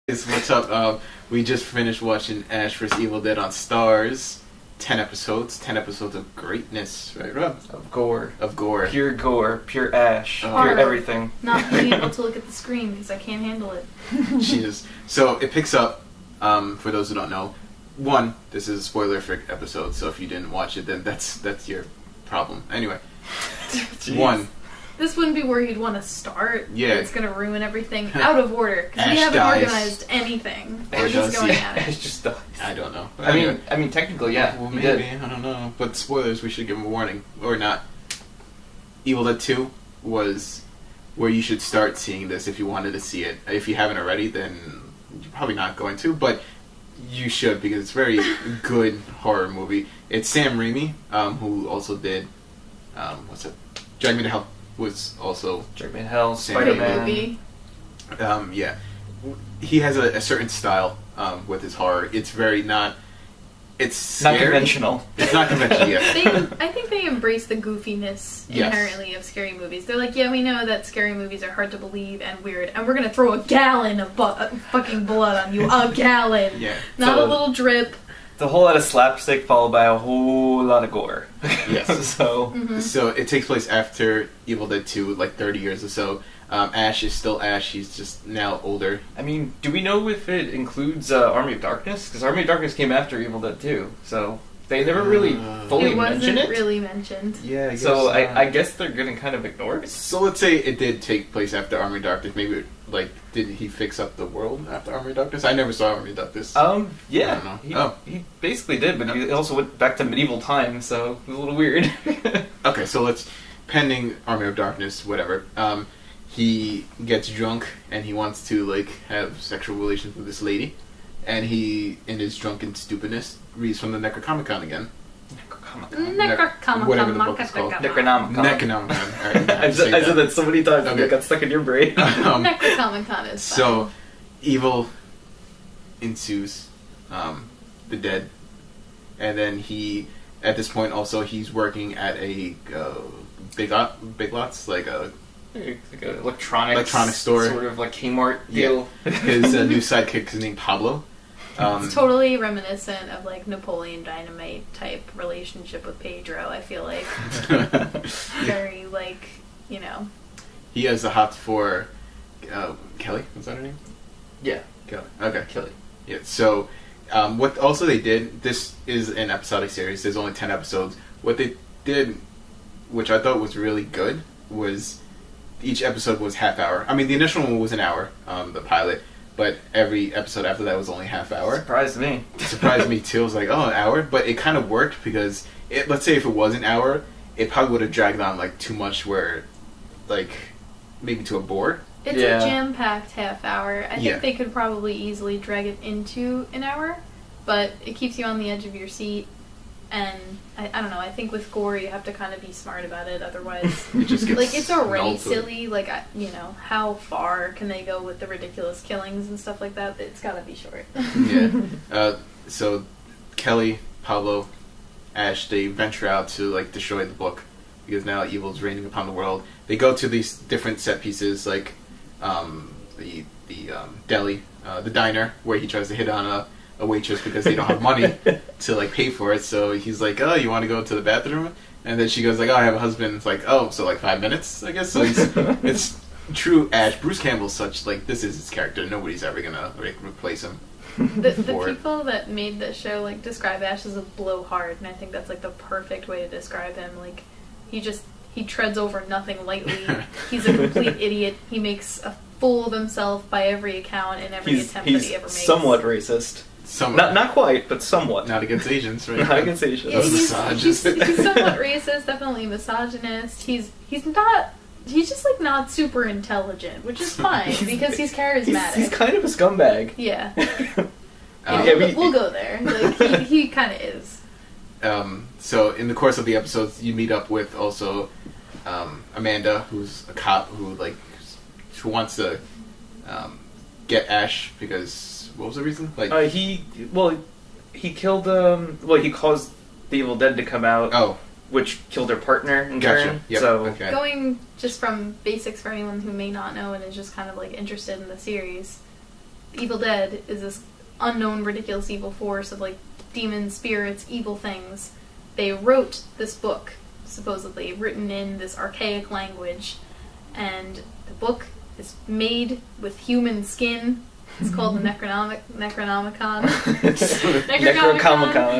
What's up? We just finished watching Ash vs. Evil Dead on Starz. 10 episodes. 10 episodes of greatness, right, Rob? Of gore. Of gore. Pure gore. Pure ash. Horror. Pure everything. Not being able to look at the screen because I can't handle it. Jesus. So it picks up, for those who don't know, one, this is a spoiler-free episode, so if you didn't watch it, then that's your problem. Anyway. One. This wouldn't be where you'd want to start. Yeah. It's going to ruin everything out of order because we Ash haven't dies. organized anything. We're Ash just does, going yeah. at It's it. just dies. I don't know. I mean, technically, yeah. Well, he maybe. did. I don't know. But spoilers, we should give them a warning. Or not. Evil Dead 2 was where you should start seeing this if you wanted to see it. If you haven't already, then you're probably not going to, but you should because it's a very good horror movie. It's Sam Raimi, who also did, what's it? Drag Me to Hell was also... Drag Me to Hell, Sam Spider-Man. Movie. Yeah. He has a certain style with his horror. It's very not... It's Not scary. conventional. It's not conventional, yeah. I think they embrace the goofiness Yes. inherently of scary movies. They're like, yeah, we know that scary movies are hard to believe and weird, and we're going to throw a gallon of fucking blood on you. A gallon. Yeah. Not So- a little drip. The whole lot of slapstick followed by a whole lot of gore. Yes. So, So it takes place after Evil Dead 2, like 30 years or so. Ash is still Ash. He's just now older. I mean, do we know if it includes Army of Darkness? Because Army of Darkness came after Evil Dead 2, so they never really fully It wasn't mention it. really mentioned. Yeah, I guess. So I guess they're gonna kind of ignore it. So let's say it did take place after Army of Darkness. Maybe, like, did he fix up the world after Army of Darkness? I never saw Army of Darkness. Yeah. I don't know. He basically did, but he also went back to medieval times, so it was a little weird. Okay, so let's... Pending Army of Darkness, whatever. He gets drunk and he wants to, like, have sexual relations with this lady. And he, in his drunken stupidness, reads from the Necronomicon again. Whatever the book is called. Necronomicon. Necronomicon. All right, I said that so many times, Okay. it got stuck in your brain. Necronomicon is So, fine. evil ensues, the dead, and then he, at this point, also he's working at a Big Lots, like a Like an electronics store, sort of like Kmart deal. Yeah. His new sidekick is named Pablo. It's totally reminiscent of like Napoleon Dynamite type relationship with Pedro. I feel like very like, you know. He has a hot for Kelly. Was that her name? Yeah, Kelly. Okay. Kelly. Yeah. So, what also they did. This is an episodic series. There's only 10 episodes. What they did, which I thought was really good, was each episode was half hour. I mean, the initial one was an hour, the pilot, but every episode after that was only half hour. Surprised me. It surprised me too. I was like, oh, an hour? But it kind of worked because, let's say if it was an hour, it probably would have dragged on like too much where, like, maybe to a bore. It's Yeah. a jam-packed half hour. I Yeah. think they could probably easily drag it into an hour, but it keeps you on the edge of your seat. And I don't know. I think with gore, you have to kind of be smart about it. Otherwise, It just gets like it's already null to it. silly. Like you know, how far can they go with the ridiculous killings and stuff like that? It's got to be short. Yeah. So Kelly, Pablo, Ash, they venture out to like destroy the book because now evil's reigning upon the world. They go to these different set pieces, like the deli, the diner, where he tries to hit on a waitress because they don't have money to like pay for it. So he's like, "Oh, you want to go to the bathroom?" And then she goes like, "Oh, I have a husband." It's like, "Oh, so like 5 minutes, I guess." So it's true Ash. Bruce Campbell's such like this is his character. Nobody's ever gonna replace him. The for it. people that made this show like describe Ash as a blowhard, and I think that's like the perfect way to describe him. Like he treads over nothing lightly. He's a complete idiot. He makes a fool of himself by every account in every attempt that he ever makes. Somewhat racist. Not quite, but somewhat. Not against Asians, right? Not against Asians. Yeah, That's misogynist. he's somewhat racist, definitely misogynist. He's just like not super intelligent, which is fine because he's charismatic. He's kind of a scumbag. Yeah. Yeah, We'll go there. Like he kind of is. So in the course of the episodes, you meet up with also Amanda, who's a cop who wants to get Ash because what was the reason? Like he killed he caused the Evil Dead to come out. Oh, which killed her partner in gotcha. turn. Yep. So Okay. Going just from basics for anyone who may not know and is just kind of like interested in the series. Evil Dead is this unknown, ridiculous evil force of, like, demons, spirits, evil things. They wrote this book, supposedly, written in this archaic language, and the book is made with human skin. It's called the Necronomicon. Necronomicon.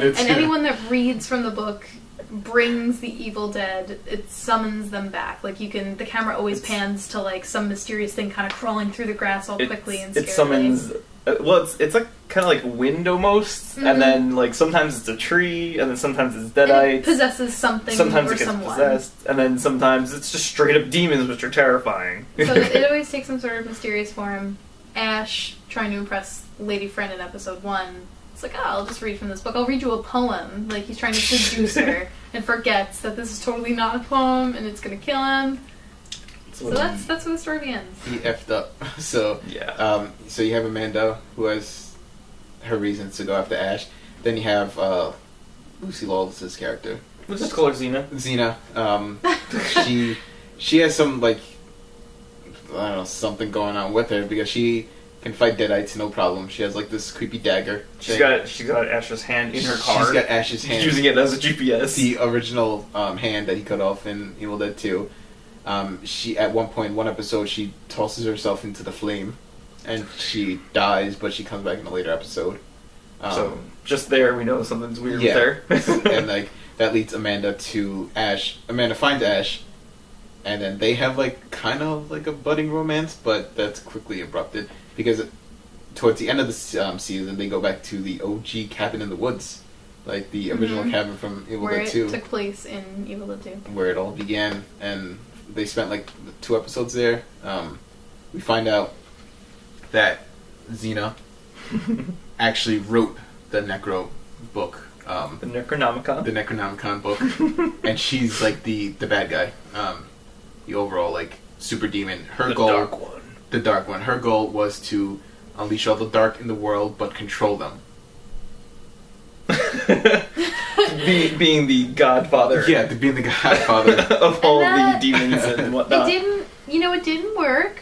And anyone that reads from the book brings the evil dead. It summons them back. Like, you can, the camera always pans to, like, some mysterious thing kind of crawling through the grass all quickly and scarily. It summons. Well, it's like kind of like wind almost, and then like sometimes it's a tree, and then sometimes it's deadites. It possesses something sometimes or it gets someone. possessed, and then sometimes it's just straight up demons, which are terrifying. So it always takes some sort of mysterious form. Ash trying to impress Lady Friend in episode 1. It's like, oh, I'll just read from this book. I'll read you a poem. Like, he's trying to seduce her, and forgets that this is totally not a poem, and it's gonna kill him. So that's where the story begins. He effed up. So yeah. So you have Amanda, who has her reasons to go after Ash. Then you have Lucy Lawless's character. Let's just call her Xena. Xena. She has some, like, I don't know, something going on with her because she can fight deadites no problem. She has, like, this creepy dagger. She's got Ash's hand in her car. She's got Ash's hand. She's using it as a GPS. The original hand that he cut off in Evil Dead 2. She, at one point, one episode, she tosses herself into the flame, and she dies, but she comes back in a later episode. So, just there, we know something's weird with her. And, like, that leads Amanda to Ash. Amanda finds Ash, and then they have, like, kind of, like, a budding romance, but that's quickly abrupted, because towards the end of the season, they go back to the OG cabin in the woods, like, the original cabin from Evil Dead 2. Where it took place in Evil Dead 2. Where it all began, and they spent, like, 2 episodes there. We find out that Xena actually wrote the Necro book. The Necronomicon. The Necronomicon book. And she's, like, the bad guy. The overall, like, super demon. Her goal... dark one. The dark one. Her goal was to unleash all the dark in the world, but control them. Being the godfather. Yeah, being the godfather. of all the demons and whatnot. It didn't work.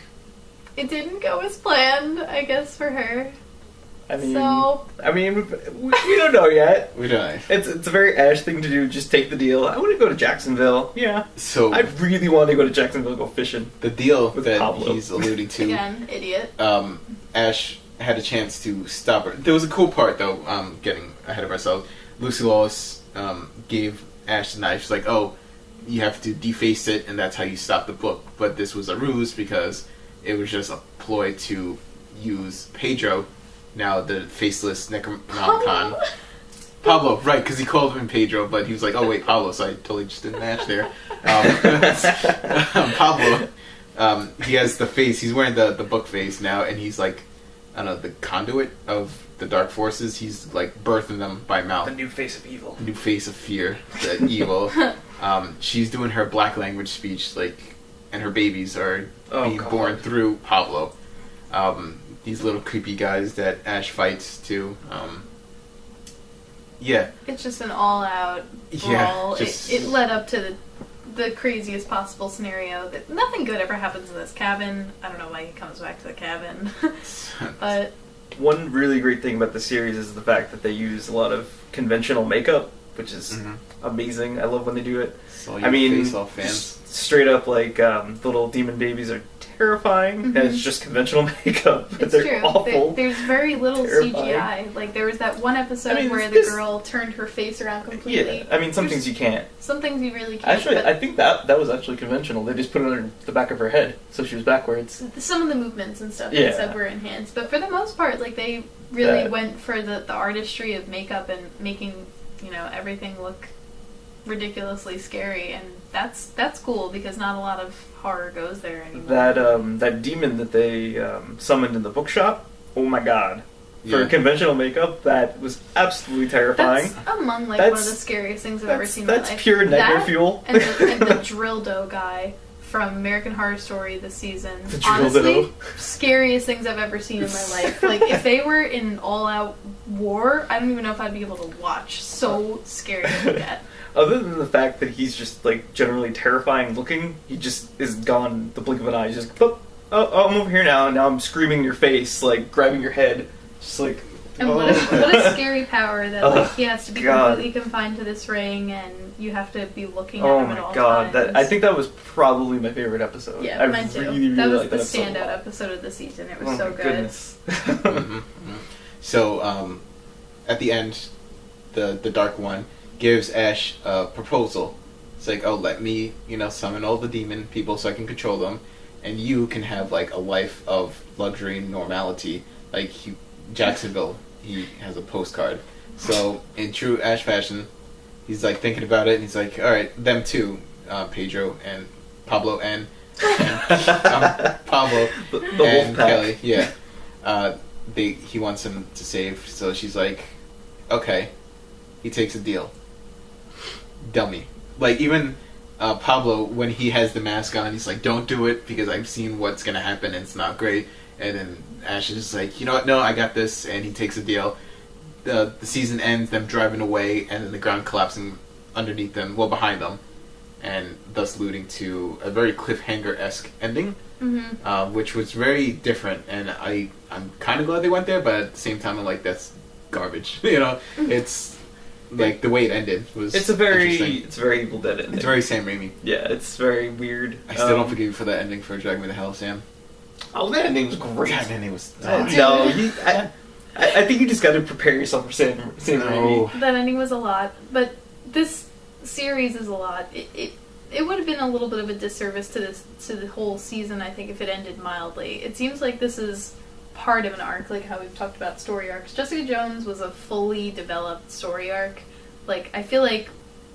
It didn't go as planned, I guess, for her. I mean, we don't know yet. We don't know. It's a very Ash thing to do, just take the deal. I want to go to Jacksonville. Yeah. So I really want to go to Jacksonville and go fishing. The deal with that Pablo. He's alluding to... Again, idiot. Ash had a chance to stop her. There was a cool part, though, getting ahead of ourselves. Lucy Lawless gave Ash the knife. She's like, oh, you have to deface it, and that's how you stop the book. But this was a ruse because it was just a ploy to use Pedro, now the faceless Necronomicon. Pablo, right, because he called him Pedro, but he was like, oh, wait, Pablo, so I totally just didn't match there. Pablo, he has the face, he's wearing the book face now, and he's like, I don't know, the conduit of the dark forces. He's like birthing them by mouth. The new face of evil. The new face of fear, the evil. She's doing her black language speech, like, and her babies are being born through Pablo. These little creepy guys that Ash fights too. Yeah. It's just an all-out brawl. Yeah, it led up to the craziest possible scenario. That nothing good ever happens in this cabin. I don't know why he comes back to the cabin. But one really great thing about the series is the fact that they use a lot of conventional makeup, which is amazing. I love when they do it. I mean, straight up, like, the little demon babies are terrifying, and it's just conventional makeup. It's They're true. awful. There's very little terrifying. CGI. Like, there was that one episode where the girl turned her face around completely. Yeah, I mean, some things you can't. Some things you really can't. Actually, I think that was actually conventional. They just put it on the back of her head, so she was backwards. Some of the movements and stuff they said were enhanced, but for the most part, like, they really went for the artistry of makeup and making, everything look ridiculously scary, and that's cool because not a lot of horror goes there anymore. That demon that they summoned in the bookshop, oh my god. For conventional makeup, that was absolutely terrifying. That's among one of the scariest things I've ever seen in my life. That's pure nightmare fuel. And the drill dough guy from American Horror Story this season. Honestly, scariest things I've ever seen in my life. Like, if they were in all-out war, I don't even know if I'd be able to watch. So scary to look at. Other than the fact that he's just, like, generally terrifying looking, he just is gone the blink of an eye. He's just, boop, oh, I'm over here now, and now I'm screaming in your face, like, grabbing your head, just like... And what a scary power that like he has to be completely confined to this ring, and you have to be looking at him at all times. I think that was probably my favorite episode. Yeah, mine too. Really that was liked the that standout episode of the season. It was so good. Goodness. So, at the end, the Dark One gives Ash a proposal. It's like, oh, let me, summon all the demon people so I can control them, and you can have like a life of luxury and normality, like Jacksonville. He has a postcard. So, in true Ash fashion, he's like thinking about it, and he's like, all right, them two, Pedro and Pablo and Pablo the and Wolfpack. Kelly. Yeah, he wants him to save. So she's like, okay. He takes a deal. Dummy. Like even Pablo, when he has the mask on, he's like, don't do it because I've seen what's gonna happen and it's not great. And then Ash is like, you know what? No, I got this, and he takes a deal. The season ends, them driving away, and then the ground collapsing underneath them, behind them, and thus leading to a very cliffhanger-esque ending, which was very different. And I'm kind of glad they went there, but at the same time, I'm like, that's garbage. It's like the way it ended was. It's very Evil Dead ending. It's very Sam Raimi. Yeah, it's very weird. I still don't forgive you for that ending for Drag Me to Hell, Sam. Oh, that ending was great. That ending was... I think you just got to prepare yourself for Sam Raimi. That ending was a lot, but this series is a lot. It would have been a little bit of a disservice to the whole season, I think, if it ended mildly. It seems like this is part of an arc, like how we've talked about story arcs. Jessica Jones was a fully developed story arc. Like, I feel like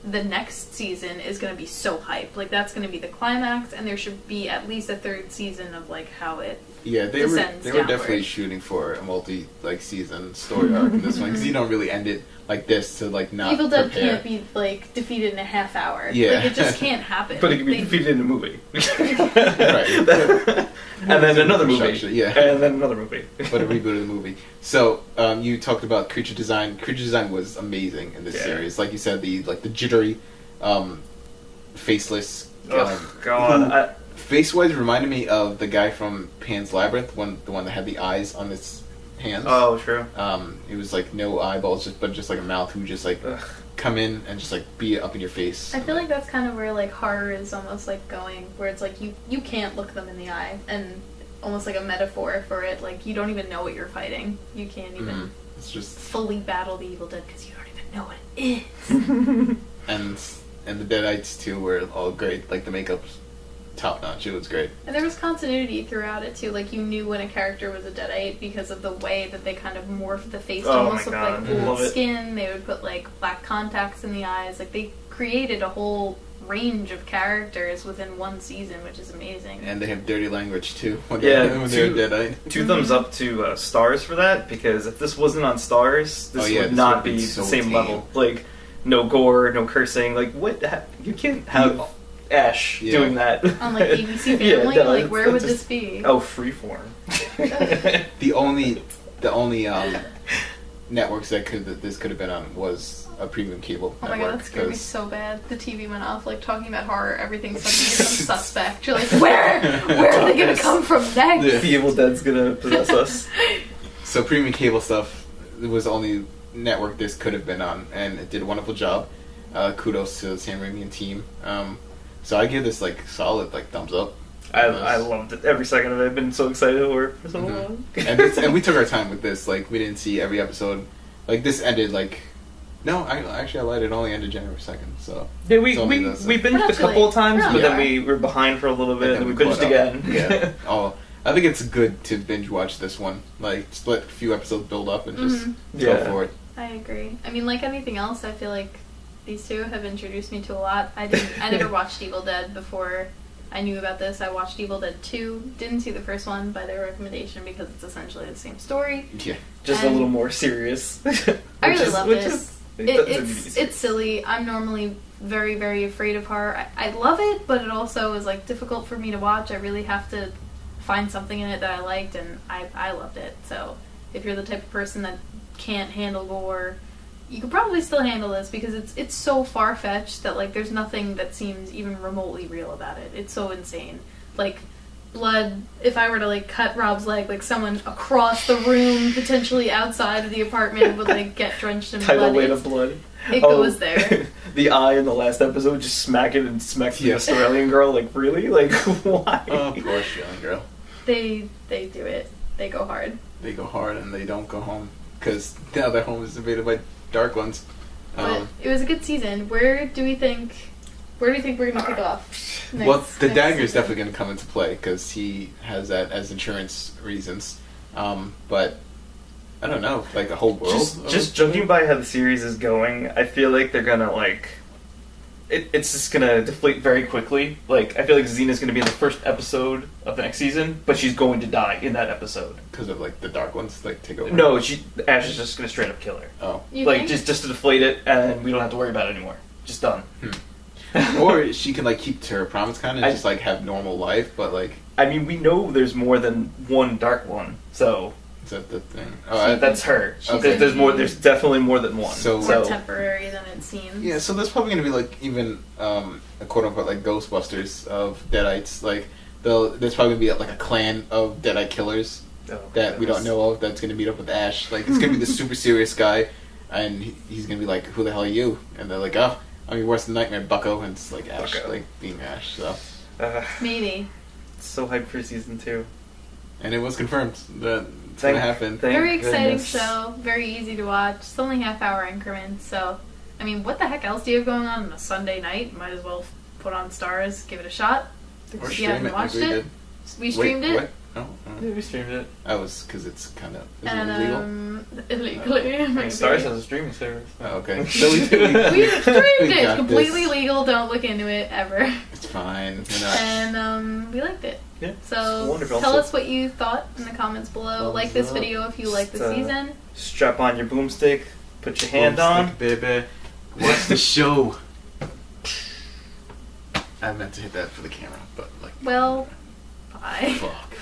the next season is going to be so hype. Like, that's going to be the climax, and there should be at least a third season of, like, how it they were definitely shooting for a season story arc in this one, because you don't really end it like this to, like, not Evil Dead prepare. can't be, like, defeated in a half hour. Yeah. Like, it just can't happen. But it can be defeated in a movie. Right. And then another movie. Yeah. And then another movie. But a reboot of the movie. So, you talked about creature design. Creature design was amazing in this series. Like you said, the jittery, faceless... Oh, God. Face-wise reminded me of the guy from Pan's Labyrinth, the one that had the eyes on his hands. Oh, true. It was like no eyeballs, but just like a mouth who just like come in and just like be up in your face. I feel like that's kind of where like horror is almost like going, where it's like you can't look them in the eye, and almost like a metaphor for it. Like you don't even know what you're fighting. You can't even it's just fully battle the Evil Dead because you don't even know what it is. and the Deadites too were all great. Like the makeup's top notch. It was great. And there was continuity throughout it too. Like you knew when a character was a Deadite because of the way that they kind of morphed the face to almost look like old skin. They would put like black contacts in the eyes. Like they created a whole range of characters within one season, which is amazing. And they have dirty language too when they're Deadite. Two thumbs up to Starz for that, because if this wasn't on Starz, this would not be the same level. Like no gore, no cursing. Like what? You can't have Ash doing that on like ABC Family. Where would this be? Oh, Freeform. the only networks that this could have been on was a premium cable network. Oh my god, that scared me so bad. The TV went off, like talking about horror, everything suddenly becomes suspect. You're like, where are they gonna come from next? The Evil Dead's gonna possess us. So premium cable stuff, it was the only network this could have been on, and it did a wonderful job. Kudos to Sam Raimi and team. So I give this like solid like thumbs up. I loved it every second of it. I've been so excited for so long. And we took our time with this. Like we didn't see every episode. Like this ended like. No, I lied. It only ended January 2nd. So yeah, we binged a couple of times, but then we were behind for a little bit, and we binged again. Yeah. Oh, I think it's good to binge watch this one. Like just let a few episodes build up and just go for it. I agree. I mean, like anything else, I feel like these two have introduced me to a lot. I never watched Evil Dead before I knew about this. I watched Evil Dead 2. Didn't see the first one by their recommendation because it's essentially the same story. Yeah. Just a little more serious. I really loved it. It's silly. I'm normally very, very afraid of horror. I love it, but it also is like difficult for me to watch. I really have to find something in it that I liked, and I loved it. So if you're the type of person that can't handle gore, you could probably still handle this because it's so far-fetched that like there's nothing that seems even remotely real about it. It's so insane. Like blood, if I were to like cut Rob's leg, like someone across the room, potentially outside of the apartment, would like get drenched in tidal blood. weight of blood. It goes there. The eye in the last episode just smacked the Australian girl. Like, really? Like, why? Oh, poor Australian girl. They do it. They go hard. They go hard and they don't go home because now their home is invaded by dark ones. But it was a good season. Where do you think we're going to pick off? The dagger is definitely going to come into play because he has that as insurance reasons. But I don't know, like a whole world. Just judging by how the series is going, I feel like they're gonna like. It's just gonna deflate very quickly. Like, I feel like Xena's gonna be in the first episode of the next season, but she's going to die in that episode because of like the dark ones like take over. No, Ash is just gonna straight up kill her. Oh, like just to deflate it, and we don't have to worry about it anymore. Just done. Or she can like keep to her promise, kind of just like have normal life, but like. I mean, we know there's more than one dark one, so. Is that the thing? That's her. Okay. There's more. There's definitely more than one. More temporary than it seems. Yeah, so there's probably going to be like even a quote unquote like Ghostbusters of Deadites. Like there's probably going to be like a clan of Deadite killers that we don't know of. That's going to meet up with Ash. Like it's going to be the super serious guy, and he's going to be like, "Who the hell are you?" And they're like, "Oh, I'm your worst nightmare, Bucko." And it's like Ash, like being Ash. So maybe. So hyped for season 2. And it was confirmed that it's going to happen. Very exciting show. Very easy to watch. It's only half-hour increments. So, I mean, what the heck else do you have going on a Sunday night? Might as well put on Starz, give it a shot. Or if you haven't watched it. We streamed it. What? Oh, yeah, we streamed it. I was because it's kind of illegally. Starz has a streaming service. Oh, okay. So we streamed it. Completely legal. Don't look into it ever. It's fine. And we liked it. Yeah. So tell us what you thought in the comments below. Like this video if you like the season. Strap on your boomstick. Put your hand on, baby. Watch the show. I meant to hit that for the camera, but like. Well, bye. Fuck.